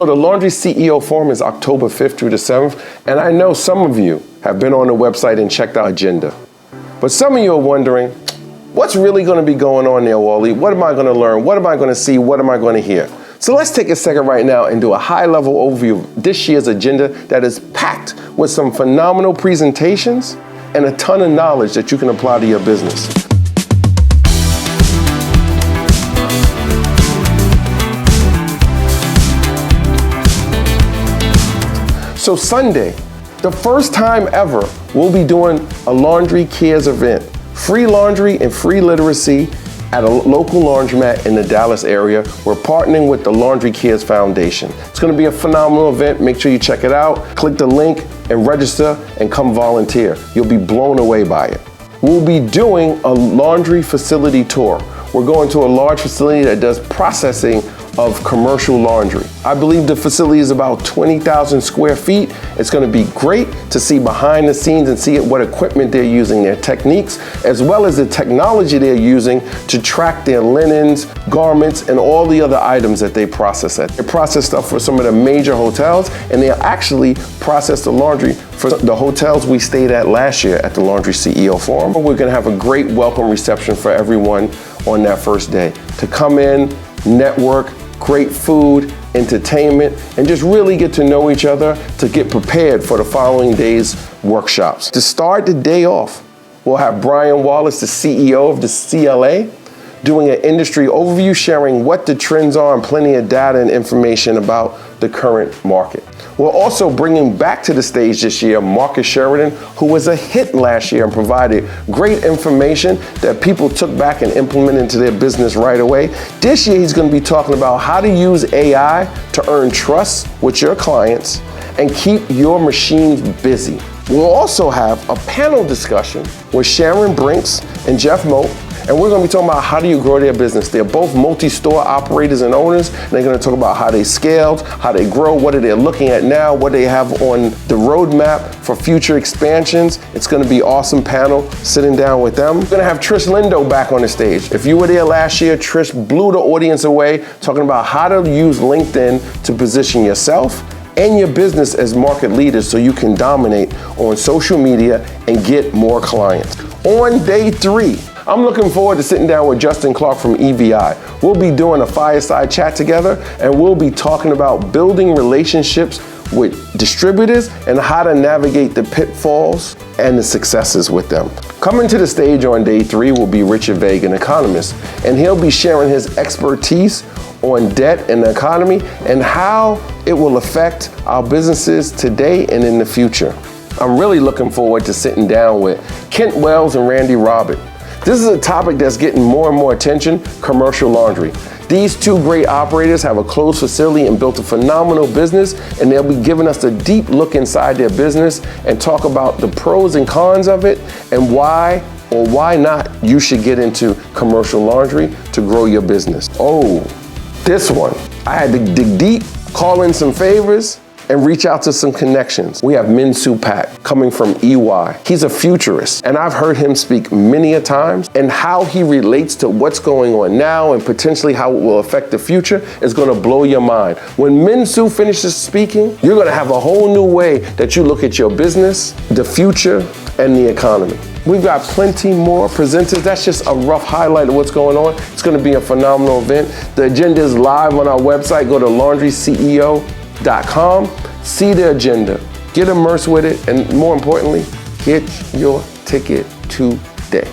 The Laundry CEO Forum is October 5th through the 7th, and I know some of you have been on the website and checked our agenda. But some of you are wondering, what's really going to be going on there, Wally? What am I going to learn? What am I going to see? What am I going to hear? So let's take a second right now and do a high-level overview of this year's agenda that is packed with some phenomenal presentations and a ton of knowledge that you can apply to your business. So Sunday, the first time ever, we'll be doing a Laundry Cares event. Free laundry and free literacy at a local laundromat in the Dallas area. We're partnering with the Laundry Cares Foundation. It's gonna be a phenomenal event. Make sure you check it out. Click the link and register and come volunteer. You'll be blown away by it. We'll be doing a laundry facility tour. We're going to a large facility that does processing of commercial laundry. I believe the facility is about 20,000 square feet. It's gonna be great to see behind the scenes and see what equipment they're using, their techniques, as well as the technology they're using to track their linens, garments, and all the other items that they process at. They process stuff for some of the major hotels, and they actually process the laundry for the hotels we stayed at last year at the Laundry CEO Forum. We're gonna have a great welcome reception for everyone on that first day to come in, network, great food, entertainment, and just really get to know each other to get prepared for the following day's workshops. To start the day off, we'll have Brian Wallace, the CEO of the CLA, doing an industry overview, sharing what the trends are and plenty of data and information about the current market. We're also bringing back to the stage this year Marcus Sheridan, who was a hit last year and provided great information that people took back and implemented into their business right away. This year he's going to be talking about how to use AI to earn trust with your clients and keep your machines busy. We'll also have a panel discussion with Sharon Brinks and Jeff Moat, and we're going to be talking about how do you grow their business. They're both multi-store operators and owners, and they're going to talk about how they scaled, how they grow, what are they looking at now, what they have on the roadmap for future expansions. It's going to be an awesome panel sitting down with them. We're going to have Trish Lindo back on the stage. If you were there last year, Trish blew the audience away talking about how to use LinkedIn to position yourself and your business as market leaders so you can dominate on social media and get more clients. On day 3, I'm looking forward to sitting down with Justin Clark from EVI. We'll be doing a fireside chat together, and we'll be talking about building relationships with distributors and how to navigate the pitfalls and the successes with them. Coming to the stage on day 3 will be Richard Vague, an economist, and he'll be sharing his expertise on debt and the economy and how it will affect our businesses today and in the future. I'm really looking forward to sitting down with Kent Wells and Randy Robert. This is a topic that's getting more and more attention, commercial laundry. These two great operators have a closed facility and built a phenomenal business, and they'll be giving us a deep look inside their business and talk about the pros and cons of it and why or why not you should get into commercial laundry to grow your business. Oh, this one, I had to dig deep, call in some favors, and reach out to some connections. We have Min Soo Pak coming from EY. He's a futurist, and I've heard him speak many a times, and how he relates to what's going on now and potentially how it will affect the future is gonna blow your mind. When Min Soo finishes speaking, you're gonna have a whole new way that you look at your business, the future, and the economy. We've got plenty more presenters. That's just a rough highlight of what's going on. It's gonna be a phenomenal event. The agenda is live on our website. Go to laundryceo.com, see the agenda, get immersed with it, and more importantly, get your ticket today.